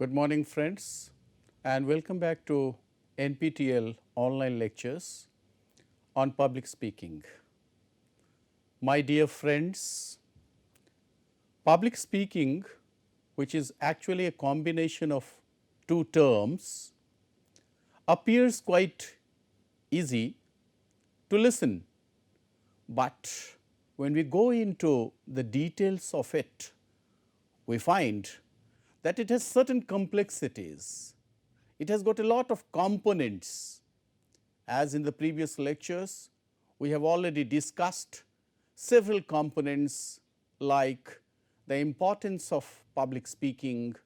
Good morning friends and welcome back to NPTEL online lectures on public speaking. My dear friends, public speaking, which is actually a combination of two terms, appears quite easy to listen, but when we go into the details of it, we find that it has certain complexities. It has got a lot of components. As in the previous lectures, we have already discussed several components like the importance of public speaking,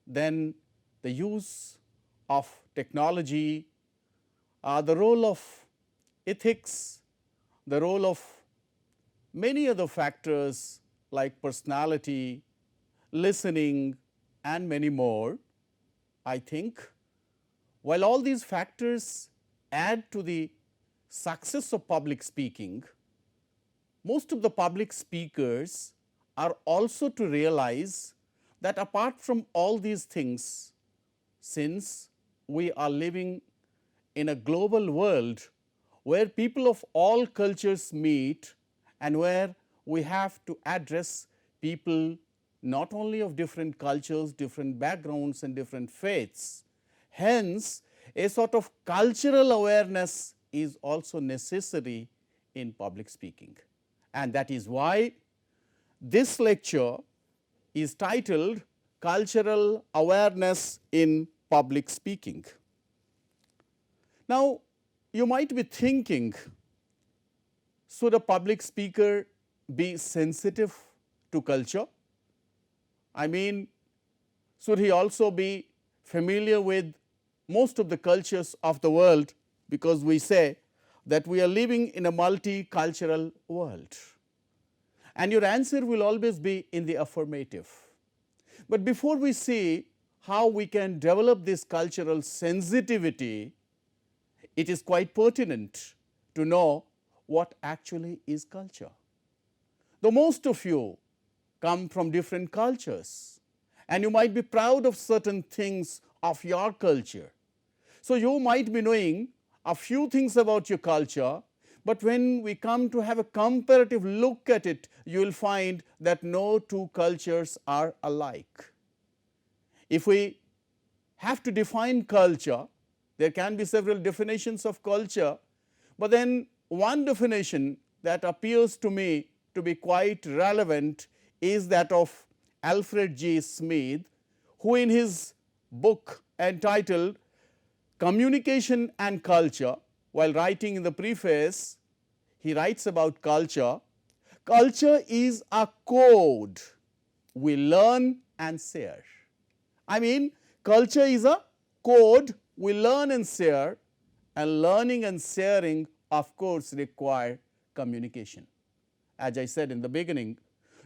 then the use of technology, the role of ethics, the role of many other factors like personality, listening, and many more. I think while all these factors add to the success of public speaking, most of the public speakers are also to realize that apart from all these things, since we are living in a global world where people of all cultures meet and where we have to address people not only of different cultures, different backgrounds and different faiths. Hence, a sort of cultural awareness is also necessary in public speaking, and that is why this lecture is titled Cultural Awareness in Public Speaking. Now, you might be thinking, should a public speaker be sensitive to culture? I mean, should he also be familiar with most of the cultures of the world, because we say that we are living in a multicultural world? And your answer will always be in the affirmative. But before we see how we can develop this cultural sensitivity, it is quite pertinent to know what actually is culture. Though most of you come from different cultures and you might be proud of certain things of your culture. So, you might be knowing a few things about your culture, but when we come to have a comparative look at it, you will find that no two cultures are alike. If we have to define culture, there can be several definitions of culture, but then one definition that appears to me to be quite relevant is that of Alfred G. Smith, who in his book entitled Communication and Culture, while writing in the preface, he writes about culture. Culture is a code we learn and share. I mean, culture is a code we learn and share, and learning and sharing of course require communication. As I said in the beginning,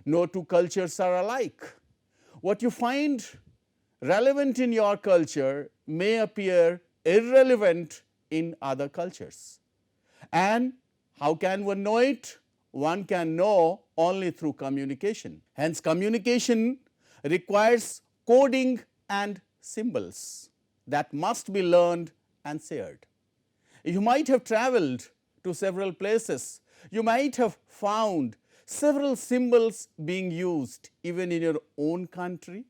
no two cultures are alike. What you find relevant in your culture may appear irrelevant in other cultures. And how can one know it? One can know only through communication. Hence, communication requires coding and symbols that must be learned and shared. You might have traveled to several places. You might have found several symbols being used even in your own country,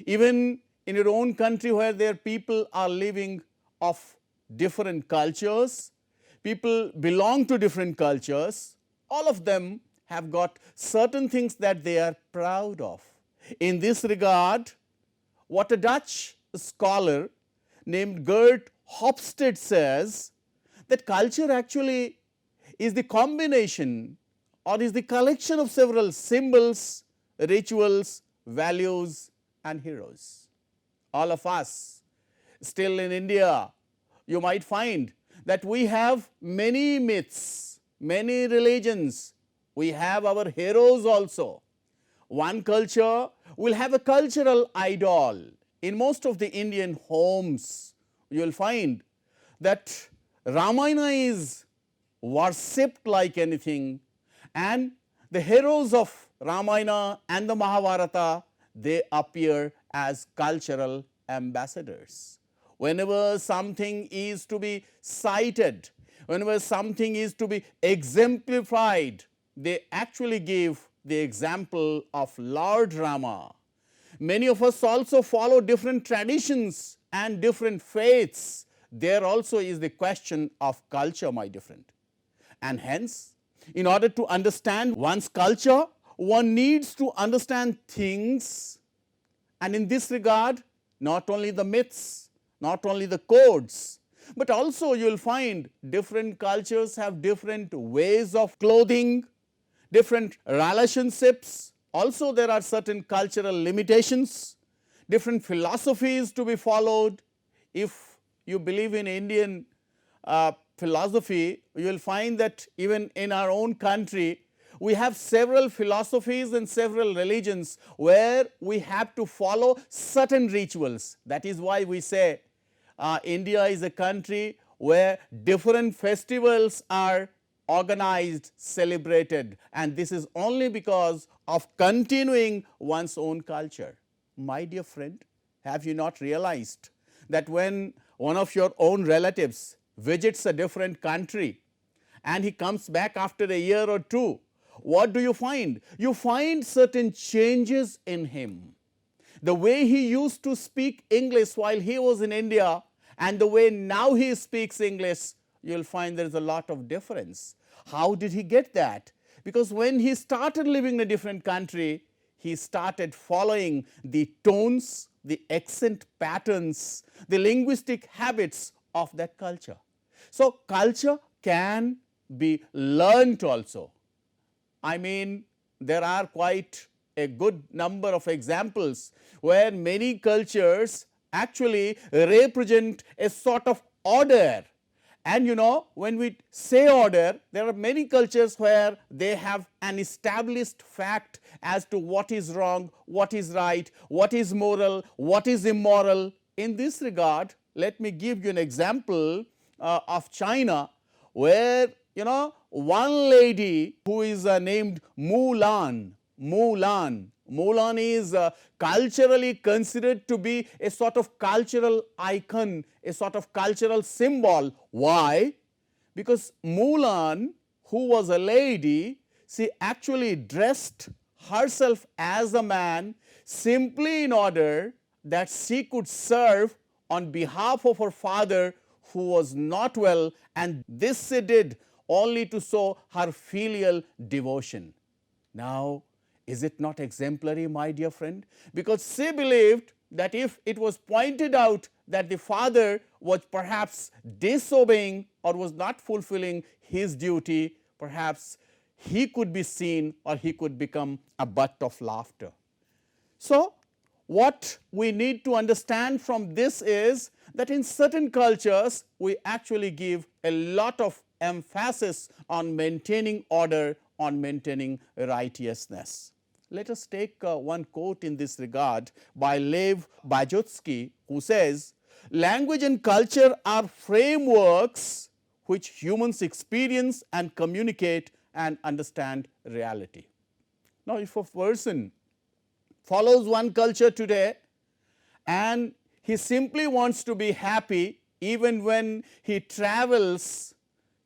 even in your own country where their people are living of different cultures, people belong to different cultures, all of them have got certain things that they are proud of. In this regard, what a Dutch scholar named Gert Hofstede says, that culture actually is the combination or is the collection of several symbols, rituals, values and heroes. All of us still in India, you might find that we have many myths, many religions, we have our heroes also. One culture will have a cultural idol. In most of the Indian homes, you will find that Ramayana is worshipped like anything, and the heroes of Ramayana and the Mahabharata, they appear as cultural ambassadors. Whenever something is to be cited, whenever something is to be exemplified, they actually give the example of Lord Rama. Many of us also follow different traditions and different faiths. There also is the question of culture, my dear friend. And hence, in order to understand one's culture, one needs to understand things, and in this regard, not only the myths, not only the codes, but also you will find different cultures have different ways of clothing, different relationships. Also, there are certain cultural limitations, different philosophies to be followed. If you believe in Indian philosophy, you will find that even in our own country, we have several philosophies and several religions where we have to follow certain rituals. That is why we say India is a country where different festivals are organized, celebrated, and this is only because of continuing one's own culture. My dear friend, have you not realized that when one of your own relatives visits a different country and he comes back after a year or two, what do you find? You find certain changes in him. The way he used to speak English while he was in India and the way now he speaks English, you will find there is a lot of difference. How did he get that? Because when he started living in a different country, he started following the tones, the accent patterns, the linguistic habits of that culture. So, culture can be learnt also. I mean, there are quite a good number of examples where many cultures actually represent a sort of order. And you know, when we say order, there are many cultures where they have an established fact as to what is wrong, what is right, what is moral, what is immoral. In this regard, let me give you an example of China, where you know, one lady who is named Mulan is culturally considered to be a sort of cultural icon, a sort of cultural symbol. Why? Because Mulan, who was a lady, she actually dressed herself as a man simply in order that she could serve on behalf of her father who was not well, and this she did only to show her filial devotion. Now, is it not exemplary, my dear friend? Because she believed that if it was pointed out that the father was perhaps disobeying or was not fulfilling his duty, perhaps he could be seen or he could become a butt of laughter. So, what we need to understand from this is that in certain cultures, we actually give a lot of emphasis on maintaining order, on maintaining righteousness. Let us take one quote in this regard by Lev Vygotsky, who says, "Language and culture are frameworks which humans experience and communicate and understand reality." Now, if a person follows one culture today and he simply wants to be happy even when he travels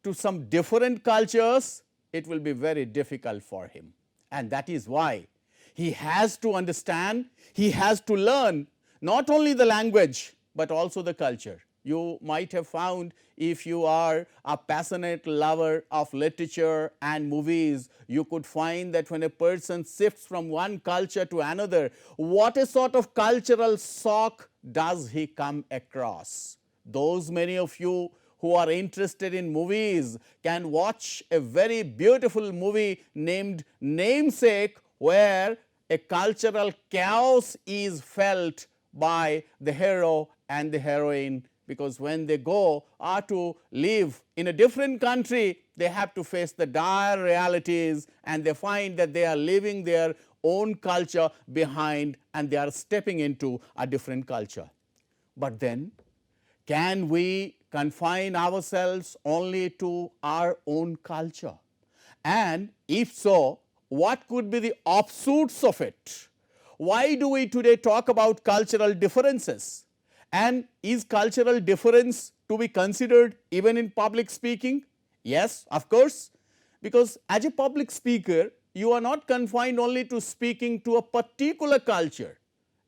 to some different cultures, it will be very difficult for him. And that is why he has to understand, he has to learn not only the language but also the culture. You might have found, if you are a passionate lover of literature and movies, you could find that when a person shifts from one culture to another, what a sort of cultural shock does he come across. Those many of you who are interested in movies can watch a very beautiful movie named Namesake, where a cultural chaos is felt by the hero and the heroine, because when they go to live in a different country, they have to face the dire realities and they find that they are leaving their own culture behind and they are stepping into a different culture. But then, can we confine ourselves only to our own culture? And if so, what could be the offshoots of it? Why do we today talk about cultural differences? And is cultural difference to be considered even in public speaking? Yes, of course, because as a public speaker, you are not confined only to speaking to a particular culture.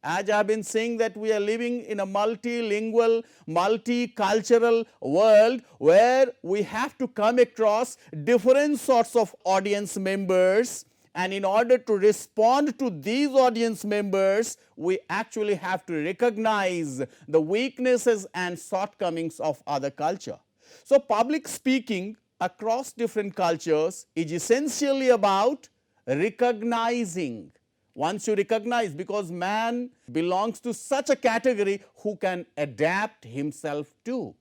As I have been saying that we are living in a multilingual, multicultural world where we have to come across different sorts of audience members, and in order to respond to these audience members, we actually have to recognize the weaknesses and shortcomings of other culture. So, public speaking across different cultures is essentially about recognizing. Once you recognize, because man belongs to such a category who can adapt himself to.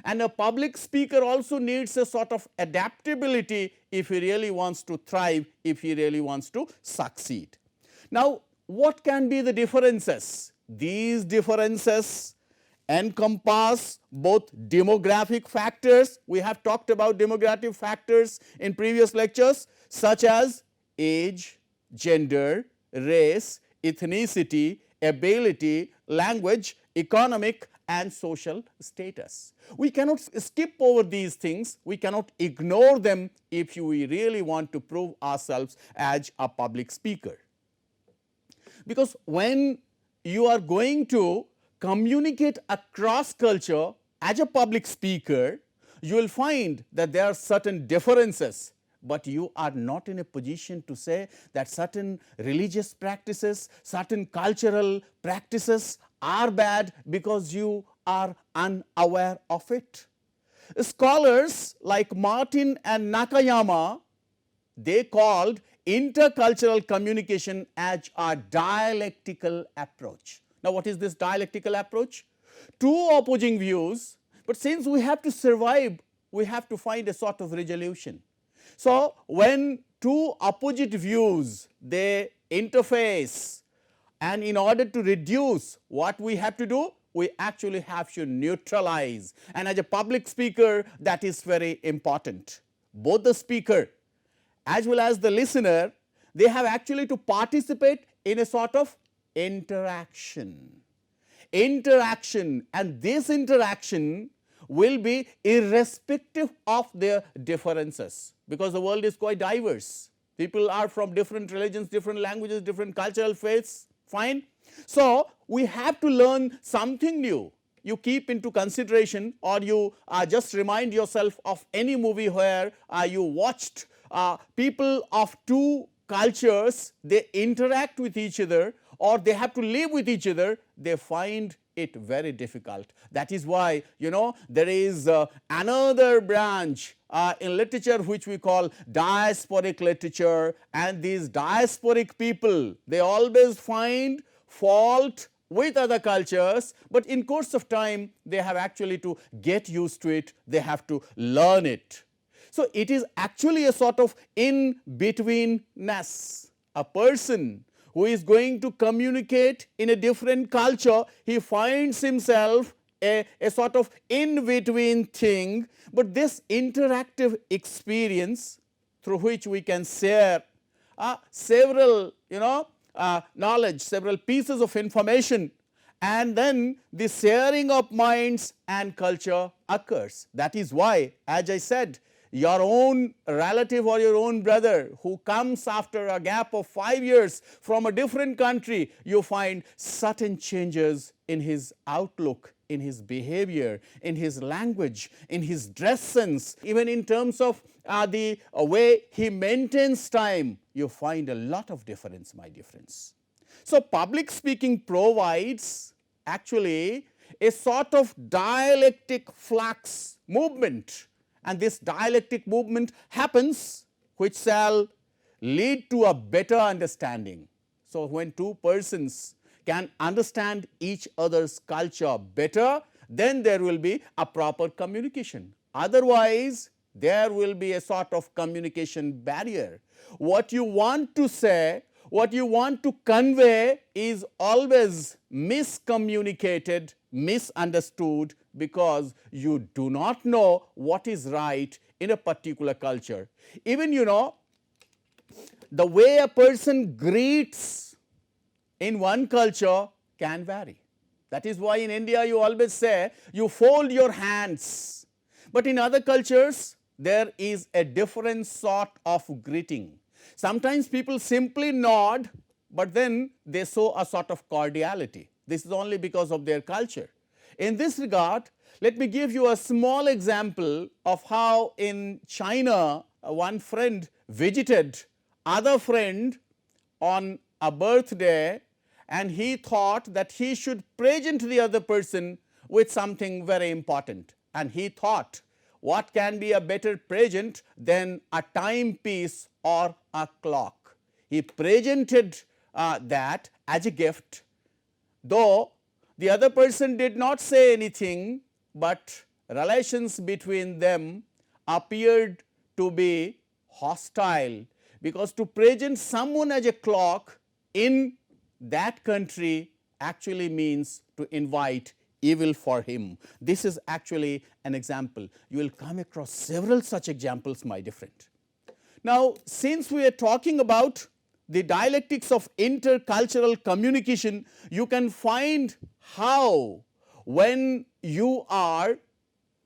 And a public speaker also needs a sort of adaptability if he really wants to thrive, if he really wants to succeed. Now, what can be the differences? These differences encompass both demographic factors. We have talked about demographic factors in previous lectures, such as age, gender, race, ethnicity, ability, language, economic and social status. We cannot skip over these things, we cannot ignore them if we really want to prove ourselves as a public speaker. Because when you are going to communicate across culture as a public speaker, you will find that there are certain differences, but you are not in a position to say that certain religious practices, certain cultural practices are bad because you are unaware of it. Scholars like Martin and Nakayama, they called intercultural communication as a dialectical approach. Now, what is this dialectical approach? Two opposing views, but since we have to survive, we have to find a sort of resolution. So, when two opposite views, they interface, and in order to reduce, what we have to do? We actually have to neutralize, and as a public speaker, that is very important. Both the speaker as well as the listener, they have actually to participate in a sort of interaction. And this interaction will be irrespective of their differences, because the world is quite diverse. People are from different religions, different languages, different cultural faiths, fine. So, we have to learn something new. You keep into consideration, or you just remind yourself of any movie where you watched people of two cultures, they interact with each other or they have to live with each other, they find it very difficult. That is why, there is another branch in literature which we call diasporic literature, and these diasporic people, they always find fault with other cultures, but in course of time they have actually to get used to it, they have to learn it. So, it is actually a sort of in-betweenness. A person who is going to communicate in a different culture, he finds himself a sort of in-between thing, but this interactive experience through which we can share several knowledge, several pieces of information, and then the sharing of minds and culture occurs. That is why, as I said, your own relative or your own brother who comes after a gap of 5 years from a different country, you find certain changes in his outlook, in his behavior, in his language, in his dress sense, even in terms of the way he maintains time, you find a lot of difference, my dear friends. So, public speaking provides actually a sort of dialectic flux movement, and this dialectic movement happens which shall lead to a better understanding. So, when two persons can understand each other's culture better, then there will be a proper communication. Otherwise, there will be a sort of communication barrier. What you want to say, what you want to convey is always miscommunicated, misunderstood, because you do not know what is right in a particular culture. Even the way a person greets in one culture can vary. That is why in India you always say you fold your hands. But in other cultures there is a different sort of greeting. Sometimes people simply nod, but then they show a sort of cordiality. This is only because of their culture. In this regard, let me give you a small example of how in China one friend visited other friend on a birthday, and he thought that he should present the other person with something very important. And he thought, what can be a better present than a timepiece or a clock? He presented that as a gift, though the other person did not say anything, but relations between them appeared to be hostile, because to present someone as a clock in that country actually means to invite evil for him. This is actually an example. You will come across several such examples, my dear friend. Now, since we are talking about the dialectics of intercultural communication, you can find how when you are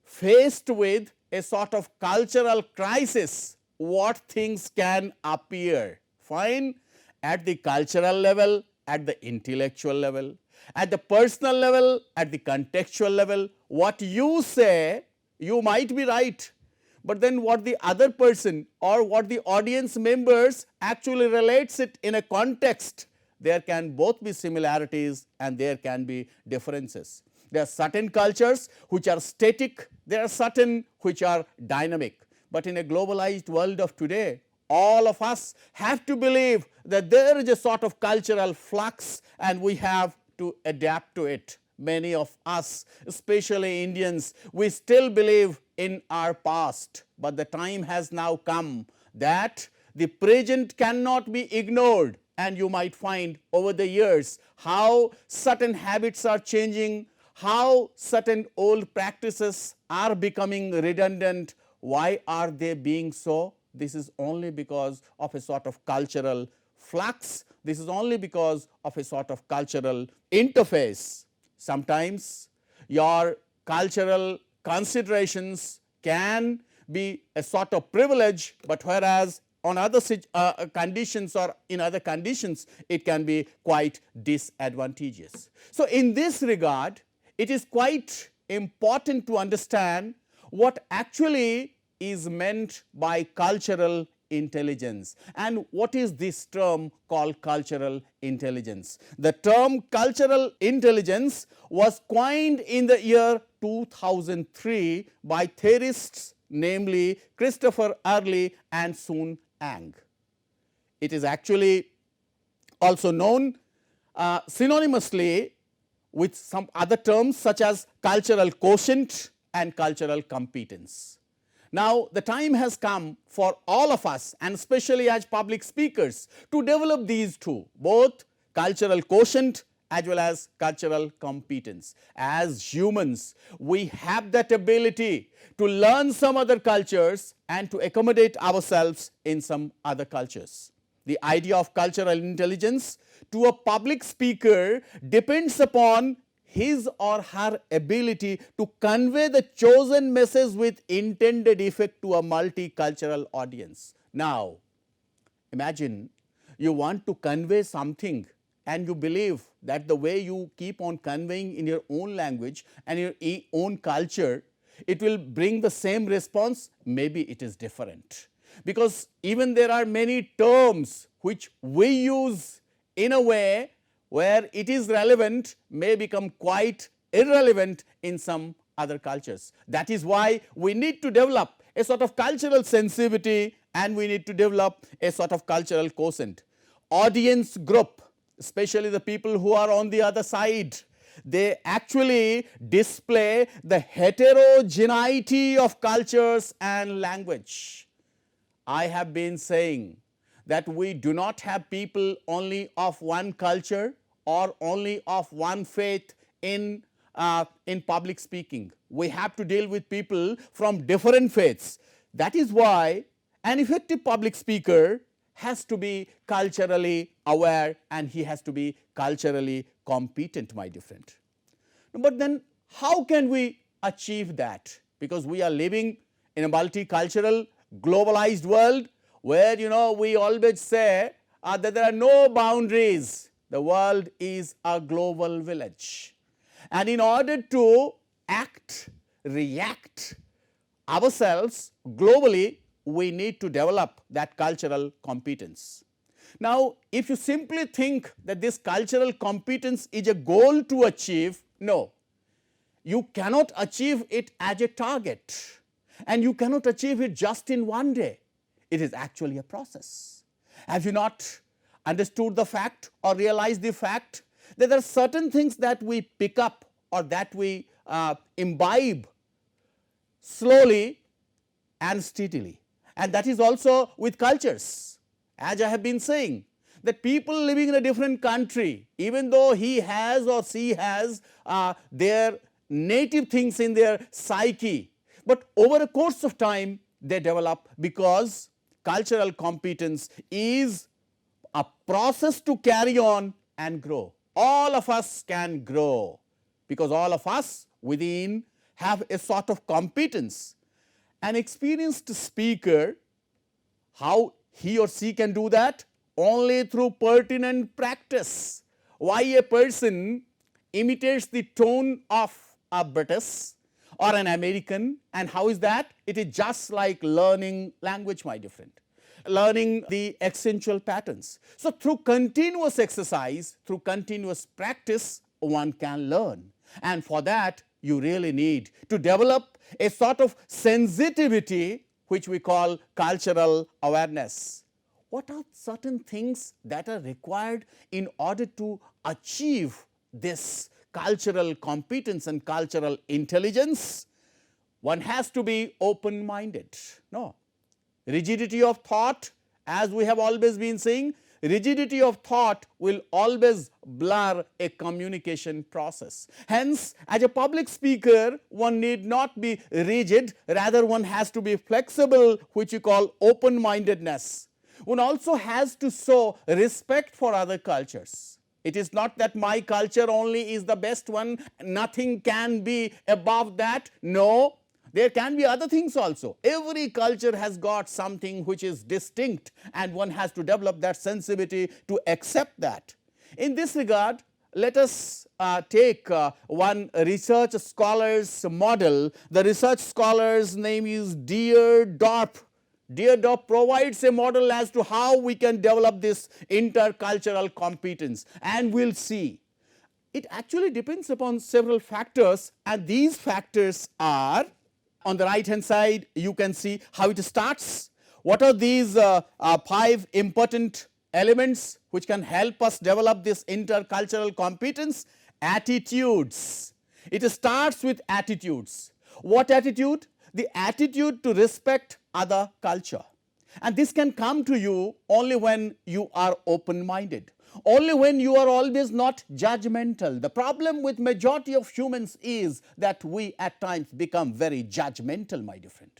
faced with a sort of cultural crisis, what things can appear. Fine, at the cultural level, at the intellectual level, at the personal level, at the contextual level, what you say, you might be right, but then what the other person or what the audience members actually relates it in a context, there can both be similarities and there can be differences. There are certain cultures which are static, there are certain which are dynamic. But in a globalized world of today, all of us have to believe that there is a sort of cultural flux and we have to adapt to it. Many of us, especially Indians, we still believe in our past, but the time has now come that the present cannot be ignored, and you might find over the years how certain habits are changing, how certain old practices are becoming redundant. Why are they being so? This is only because of a sort of cultural flux. This is only because of a sort of cultural interface. Sometimes your cultural considerations can be a sort of privilege, but whereas on other conditions or in other conditions it can be quite disadvantageous. So, in this regard, it is quite important to understand what actually is meant by cultural intelligence and what is this term called cultural intelligence. The term cultural intelligence was coined in the year 2003 by theorists, namely Christopher Early and Sun Ang. It is actually also known synonymously with some other terms such as cultural quotient and cultural competence. Now, the time has come for all of us, and especially as public speakers, to develop these two, both cultural quotient as well as cultural competence. As humans, we have that ability to learn some other cultures and to accommodate ourselves in some other cultures. The idea of cultural intelligence to a public speaker depends upon his or her ability to convey the chosen message with intended effect to a multicultural audience. Now, imagine you want to convey something and you believe that the way you keep on conveying in your own language and your own culture, it will bring the same response. Maybe it is different, because even there are many terms which we use in a way where it is relevant may become quite irrelevant in some other cultures. That is why we need to develop a sort of cultural sensitivity and we need to develop a sort of cultural quotient. Audience group, especially the people who are on the other side, they actually display the heterogeneity of cultures and language. I have been saying that we do not have people only of one culture or only of one faith in public speaking. We have to deal with people from different faiths. That is why an effective public speaker has to be culturally aware and he has to be culturally competent, my dear friend. But then how can we achieve that? Because we are living in a multicultural, globalized world where we always say that there are no boundaries. The world is a global village. And in order to act, react ourselves globally, we need to develop that cultural competence. Now, if you simply think that this cultural competence is a goal to achieve, no. You cannot achieve it as a target, and you cannot achieve it just in one day. It is actually a process. Have you not understood the fact or realized the fact that there are certain things that we pick up or that we imbibe slowly and steadily? And that is also with cultures. As I have been saying, that people living in a different country, even though he has or she has their native things in their psyche, but over a course of time they develop, because cultural competence is a process to carry on and grow. All of us can grow because all of us within have a sort of competence. An experienced speaker, how he or she can do that? Only through pertinent practice. Why a person imitates the tone of a British or an American, and how is that? It is just like learning language, my dear friend, learning the accentual patterns. So through continuous exercise, through continuous practice, one can learn, and for that you really need to develop a sort of sensitivity which we call cultural awareness. What are certain things that are required in order to achieve this cultural competence and cultural intelligence? One has to be open-minded. No. Rigidity of thought, as we have always been saying, rigidity of thought will always blur a communication process. Hence, as a public speaker, one need not be rigid, rather one has to be flexible, which you call open-mindedness. One also has to show respect for other cultures. It is not that my culture only is the best one, nothing can be above that. No. There can be other things also. Every culture has got something which is distinct, and one has to develop that sensitivity to accept that. In this regard, let us take one research scholar's model. The research scholar's name is Deerdorp. Deerdorp provides a model as to how we can develop this intercultural competence, and we will see. It actually depends upon several factors, and these factors are, on the right hand side you can see how it starts. What are these 5 important elements which can help us develop this intercultural competence? Attitudes. It starts with attitudes. What attitude? The attitude to respect other culture. And this can come to you only when you are open-minded. Only when you are always not judgmental. The problem with majority of humans is that we at times become very judgmental, my dear friend.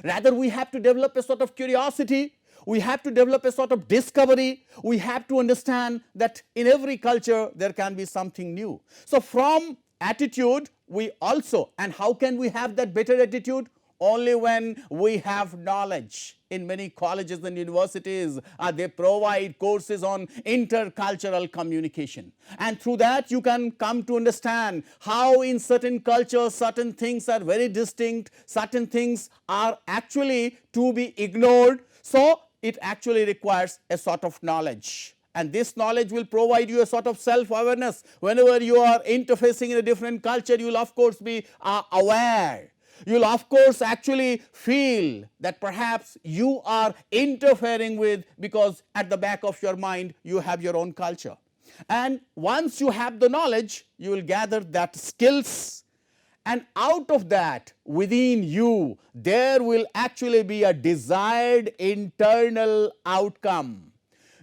Rather, we have to develop a sort of curiosity, we have to develop a sort of discovery, we have to understand that in every culture there can be something new. So from attitude we also, and how can we have that better attitude? Only when we have knowledge. In many colleges and universities, they provide courses on intercultural communication. And through that you can come to understand how in certain cultures certain things are very distinct, certain things are actually to be ignored. So it actually requires a sort of knowledge. And this knowledge will provide you a sort of self-awareness. Whenever you are interfacing in a different culture, you will of course be aware. You will of course actually feel that perhaps you are interfering with, because at the back of your mind you have your own culture. And once you have the knowledge, you will gather that skills, and out of that within you there will actually be a desired internal outcome.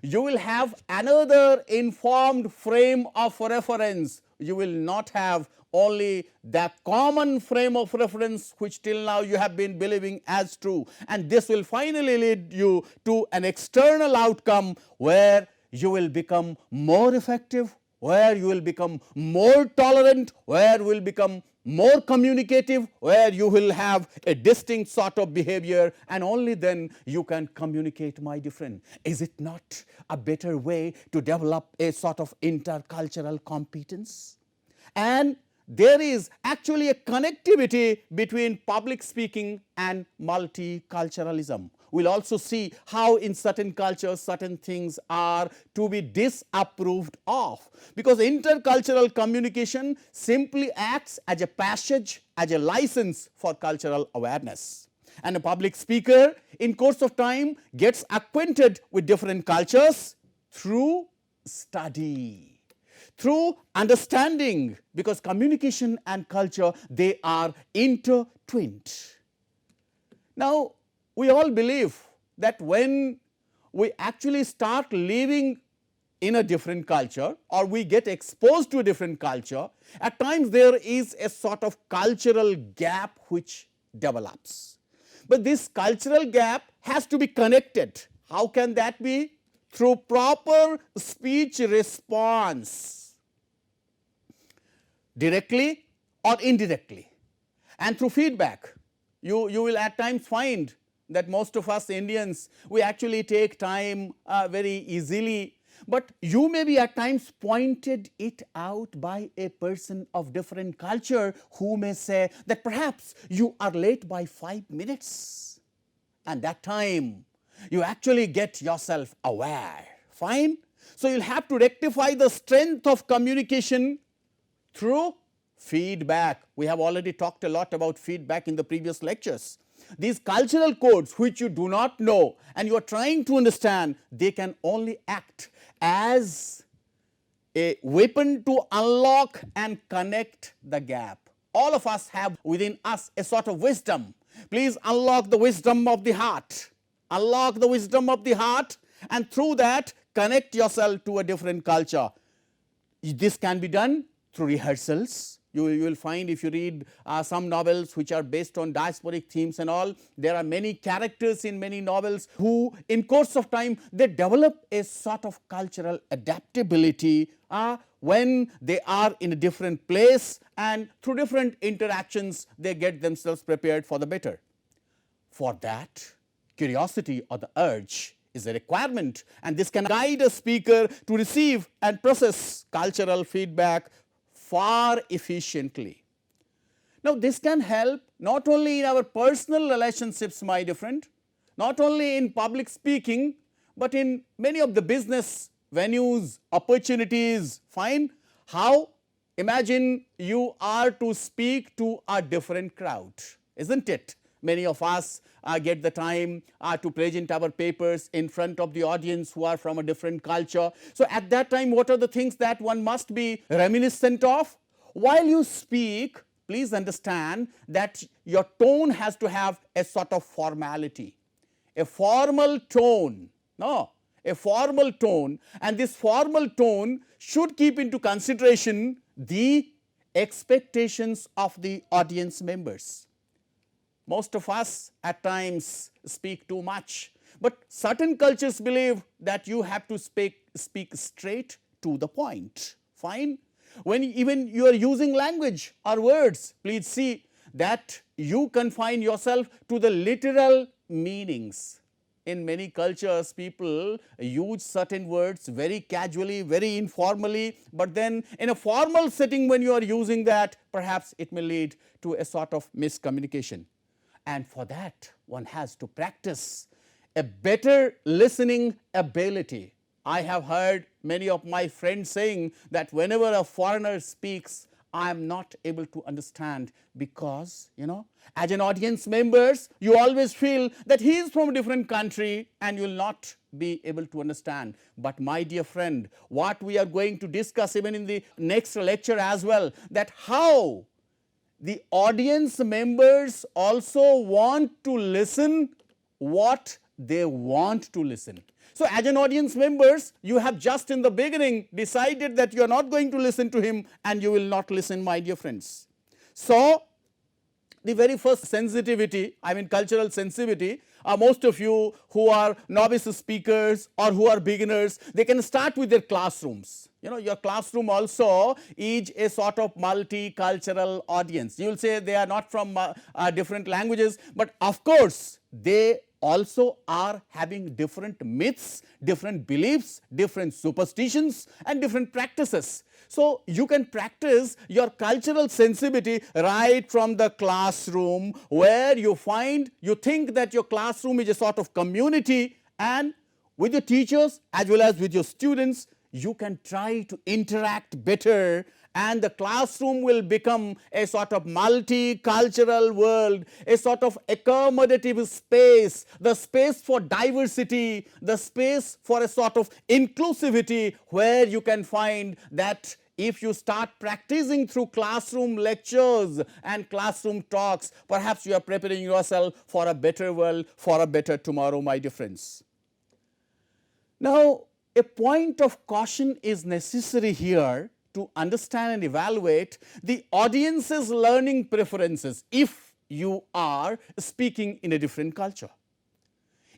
You will have another informed frame of reference. You will not have only the common frame of reference which till now you have been believing as true, and this will finally lead you to an external outcome where you will become more effective, where you will become more tolerant, where you will become more communicative, where you will have a distinct sort of behavior, and only then you can communicate, my dear friend. Is it not a better way to develop a sort of intercultural competence? And there is actually a connectivity between public speaking and multiculturalism. We'll also see how in certain cultures certain things are to be disapproved of, because intercultural communication simply acts as a passage, as a license for cultural awareness. And a public speaker in course of time gets acquainted with different cultures through study, through understanding, because communication and culture, they are intertwined. Now, we all believe that when we actually start living in a different culture, or we get exposed to a different culture, at times there is a sort of cultural gap which develops. But this cultural gap has to be connected. How can that be? Through proper speech response, directly or indirectly, and through feedback. You will at times find that most of us Indians, we actually take time very easily, but you may be at times pointed it out by a person of different culture who may say that perhaps you are late by 5 minutes, and that time you actually get yourself aware. Fine? So you'll have to rectify the strength of communication through feedback. We have already talked a lot about feedback in the previous lectures. These cultural codes which you do not know and you are trying to understand, they can only act as a weapon to unlock and connect the gap. All of us have within us a sort of wisdom. Please unlock the wisdom of the heart. Unlock the wisdom of the heart, and through that connect yourself to a different culture. This can be done through rehearsals. You will find, if you read some novels which are based on diasporic themes and all, there are many characters in many novels who in course of time they develop a sort of cultural adaptability when they are in a different place, and through different interactions they get themselves prepared for the better. For that, curiosity or the urge is a requirement, and this can guide a speaker to receive and process cultural feedback far efficiently. Now, this can help not only in our personal relationships, my dear friend, not only in public speaking, but in many of the business venues, opportunities. Fine? How? Imagine you are to speak to a different crowd, isn't it? Many of us get the time to present our papers in front of the audience who are from a different culture. So, at that time, what are the things that one must be reminiscent of? While you speak, please understand that your tone has to have a sort of formality, a formal tone. No, a formal tone, and this formal tone should keep into consideration the expectations of the audience members. Most of us at times speak too much, but certain cultures believe that you have to speak straight to the point. Fine? When even you are using language or words, please see that you confine yourself to the literal meanings. In many cultures, people use certain words very casually, very informally, but then in a formal setting when you are using that, perhaps it may lead to a sort of miscommunication. And for that, one has to practice a better listening ability. I have heard many of my friends saying that whenever a foreigner speaks, I am not able to understand because, as an audience members, you always feel that he is from a different country and you will not be able to understand. But my dear friend, what we are going to discuss even in the next lecture as well, that how the audience members also want to listen what they want to listen. So, as an audience members, you have just in the beginning decided that you are not going to listen to him and you will not listen, my dear friends. So, the very first sensitivity, cultural sensitivity, most of you who are novice speakers or who are beginners, they can start with their classrooms. Your classroom also is a sort of multicultural audience. You will say they are not from different languages, but of course they also are having different myths, different beliefs, different superstitions and different practices. So you can practice your cultural sensitivity right from the classroom, where you think that your classroom is a sort of community, and with your teachers as well as with your students, you can try to interact better, and the classroom will become a sort of multicultural world, a sort of accommodative space, the space for diversity, the space for a sort of inclusivity, where you can find that if you start practicing through classroom lectures and classroom talks, perhaps you are preparing yourself for a better world, for a better tomorrow, my dear friends. Now, a point of caution is necessary here to understand and evaluate the audience's learning preferences if you are speaking in a different culture.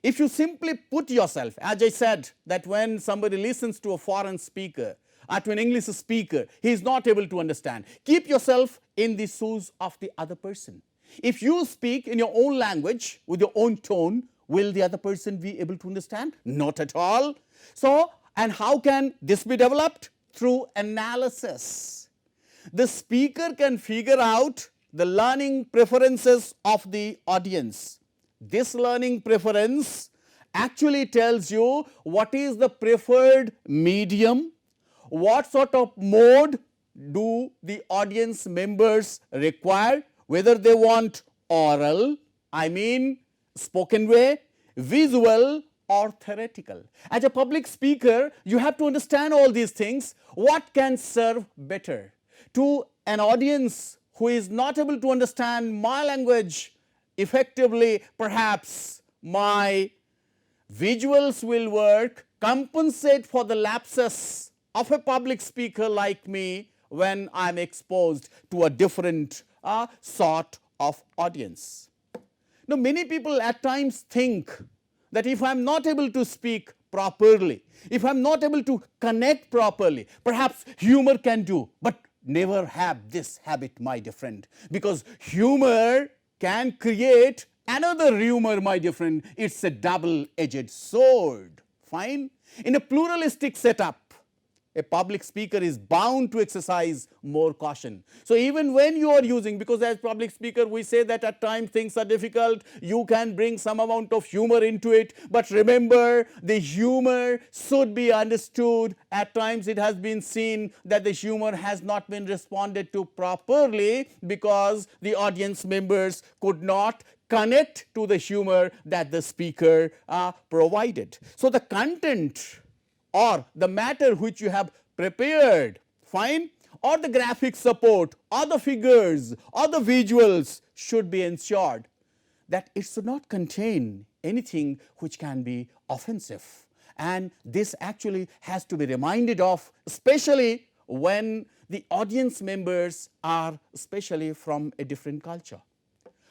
If you simply put yourself, as I said, that when somebody listens to a foreign speaker or to an English speaker, he is not able to understand. Keep yourself in the shoes of the other person. If you speak in your own language with your own tone, will the other person be able to understand? Not at all. So, and how can this be developed? Through analysis. The speaker can figure out the learning preferences of the audience. This learning preference actually tells you what is the preferred medium, what sort of mode do the audience members require, whether they want oral, spoken way, visual or theoretical. As a public speaker, you have to understand all these things. What can serve better to an audience who is not able to understand my language effectively? Perhaps my visuals will work, compensate for the lapses of a public speaker like me when I am exposed to a different sort of audience. Now, many people at times think that if I am not able to speak properly, if I am not able to connect properly, perhaps humor can do, but never have this habit, my dear friend, because humor can create another humor, my dear friend. It's a double-edged sword. Fine? In a pluralistic setup, a public speaker is bound to exercise more caution. So even when you are using, because as public speaker we say that at times things are difficult, you can bring some amount of humor into it, but remember, the humor should be understood. At times it has been seen that the humor has not been responded to properly because the audience members could not connect to the humor that the speaker provided. So the content or the matter which you have prepared, fine, or the graphic support, or the figures, or the visuals should be ensured that it should not contain anything which can be offensive. And this actually has to be reminded of, especially when the audience members are especially from a different culture.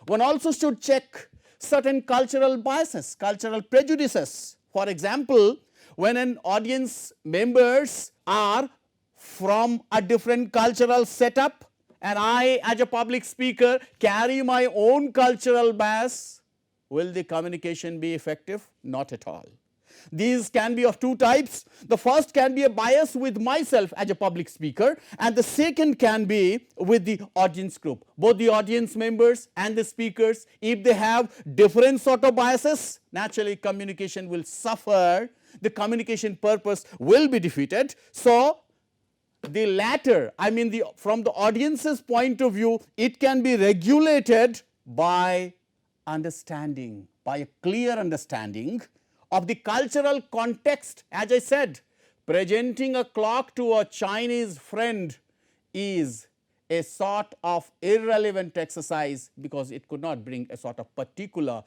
One also should check certain cultural biases, cultural prejudices. For example, when an audience members are from a different cultural setup and I as a public speaker carry my own cultural bias, will the communication be effective? Not at all. These can be of two types. The first can be a bias with myself as a public speaker, and the second can be with the audience group. Both the audience members and the speakers, if they have different sort of biases, naturally communication will suffer. The communication purpose will be defeated. So the latter, from the audience's point of view, it can be regulated by understanding, by a clear understanding of the cultural context. As I said, presenting a clock to a Chinese friend is a sort of irrelevant exercise because it could not bring a sort of particular,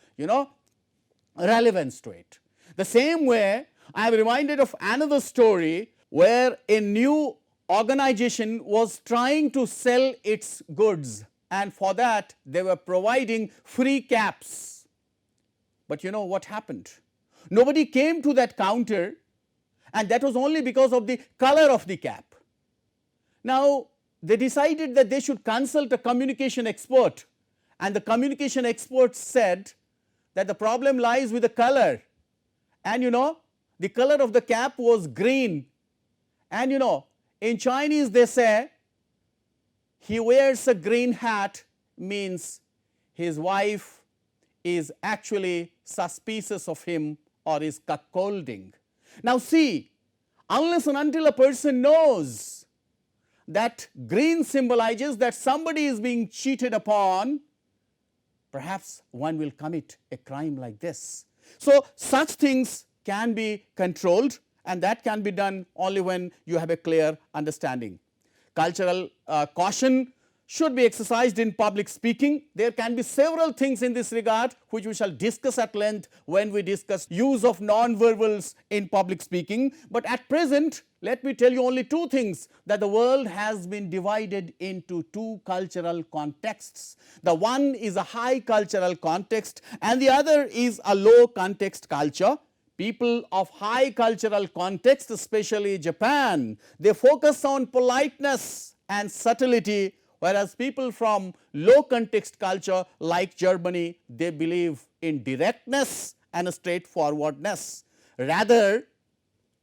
relevance to it. The same way, I am reminded of another story where a new organization was trying to sell its goods, and for that they were providing free caps. But you know what happened? Nobody came to that counter and that was only because of the color of the cap. Now, they decided that they should consult a communication expert, and the communication expert said that the problem lies with the color, and the color of the cap was green, and in Chinese they say he wears a green hat means his wife is actually suspicious of him or is cuckolding. Now see, unless and until a person knows that green symbolizes that somebody is being cheated upon, perhaps one will commit a crime like this. So such things can be controlled, and that can be done only when you have a clear understanding. Cultural caution should be exercised in public speaking. There can be several things in this regard which we shall discuss at length when we discuss use of non-verbals in public speaking. But at present, let me tell you only two things, that the world has been divided into two cultural contexts. The one is a high cultural context and the other is a low context culture. People of high cultural context, especially Japan, they focus on politeness and subtlety, whereas people from low context culture like Germany, they believe in directness and straightforwardness. Rather,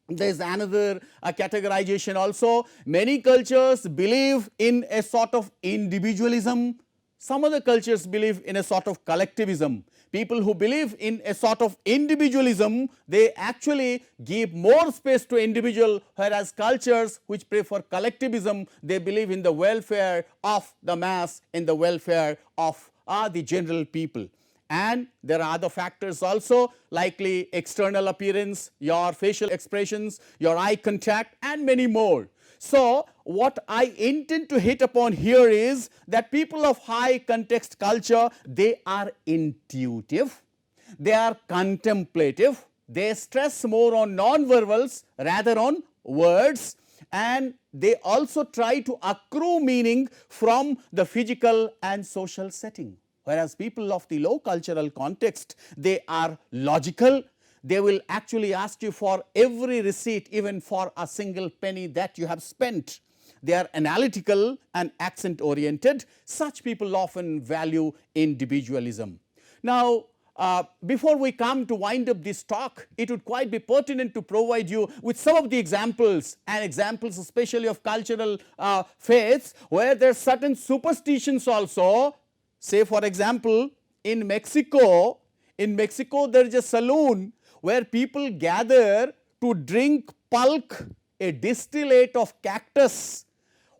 there is another categorization also. Many cultures believe in a sort of individualism. Some other cultures believe in a sort of collectivism. People who believe in a sort of individualism, they actually give more space to individual, whereas cultures which prefer collectivism, they believe in the welfare of the mass, in the welfare of the general people. And there are other factors also, likely external appearance, your facial expressions, your eye contact, and many more. So, what I intend to hit upon here is that people of high context culture, they are intuitive, they are contemplative, they stress more on non-verbals rather on words, and they also try to accrue meaning from the physical and social setting. Whereas people of the low cultural context, they are logical. They will actually ask you for every receipt, even for a single penny that you have spent. They are analytical and accent oriented. Such people often value individualism. Now, before we come to wind up this talk, it would quite be pertinent to provide you with some of the examples, and examples especially of cultural faiths where there are certain superstitions also. Say for example, in Mexico there is a saloon where people gather to drink pulque, a distillate of cactus,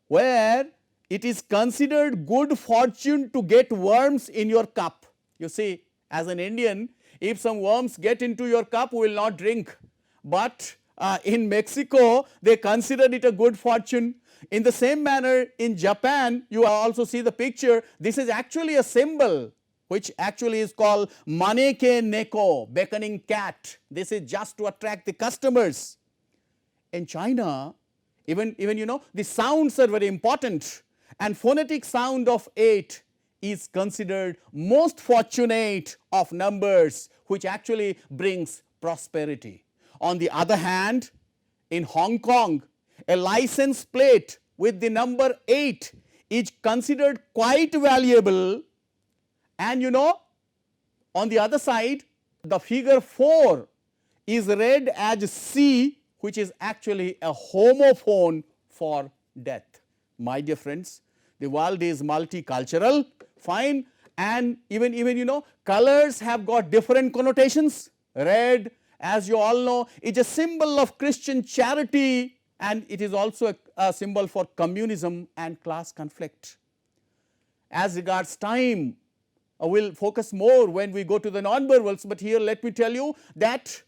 where it is considered good fortune to get worms in your cup. You see, as an Indian, if some worms get into your cup, we will not drink. But in Mexico, they consider it a good fortune. In the same manner, in Japan, you also see the picture. This is actually a symbol which actually is called maneke neko, beckoning cat. This is just to attract the customers. In China, even the sounds are very important, and phonetic sound of 8 is considered most fortunate of numbers, which actually brings prosperity. On the other hand, in Hong Kong, a license plate with the number 8 is considered quite valuable. And on the other side, the figure 4 is read as C, which is actually a homophone for death. My dear friends, the world is multicultural, fine, and even colors have got different connotations. Red, as you all know, is a symbol of Christian charity, and it is also a symbol for communism and class conflict. As regards time, we will focus more when we go to the non-verbals, but here let me tell you that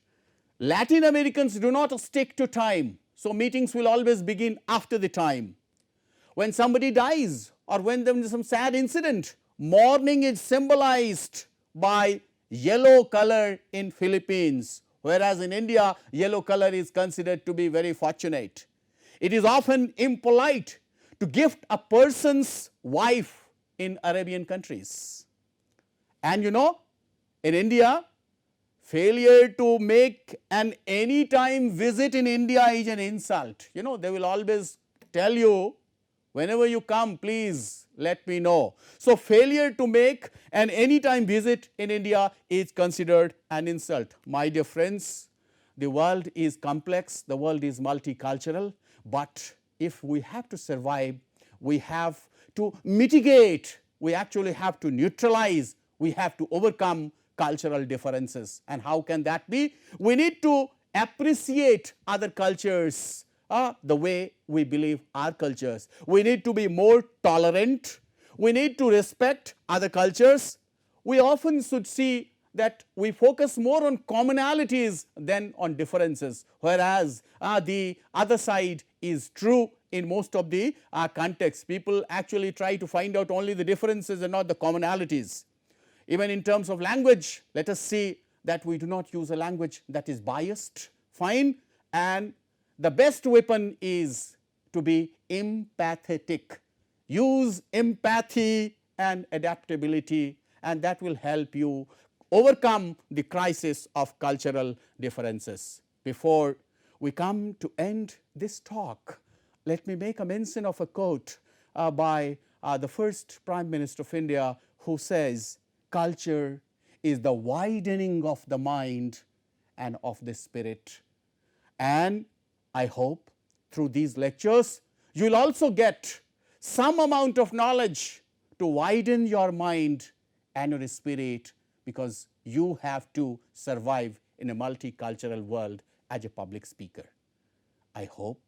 Latin Americans do not stick to time. So, meetings will always begin after the time. When somebody dies or when there is some sad incident, mourning is symbolized by yellow color in Philippines, whereas in India, yellow color is considered to be very fortunate. It is often impolite to gift a person's wife in Arabian countries. And in India, Failure to make an anytime visit in India is an insult. You know, they will always tell you, whenever you come, please let me know. So, failure to make an anytime visit in India is considered an insult. My dear friends, the world is complex, the world is multicultural, but if we have to survive, we have to mitigate, we actually have to neutralize, we have to overcome cultural differences. And how can that be? We need to appreciate other cultures the way we believe our cultures. We need to be more tolerant. We need to respect other cultures. We often should see that we focus more on commonalities than on differences, whereas the other side is true in most of the contexts. People actually try to find out only the differences and not the commonalities. Even in terms of language, let us see that we do not use a language that is biased, fine, and the best weapon is to be empathetic. Use empathy and adaptability, and that will help you overcome the crisis of cultural differences. Before we come to end this talk, let me make a mention of a quote by the first Prime Minister of India, who says, "Culture is the widening of the mind and of the spirit." And I hope through these lectures, you will also get some amount of knowledge to widen your mind and your spirit, because you have to survive in a multicultural world as a public speaker. I hope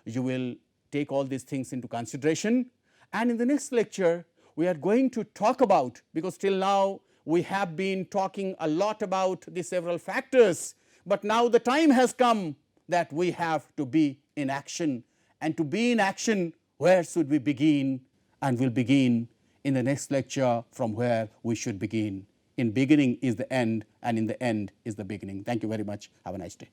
you will take all these things into consideration, and in the next lecture we are going to talk about, because till now we have been talking a lot about the several factors, but now the time has come that we have to be in action, and to be in action, where should we begin? And we'll begin in the next lecture from where we should begin. In beginning is the end, and in the end is the beginning. Thank you very much. Have a nice day.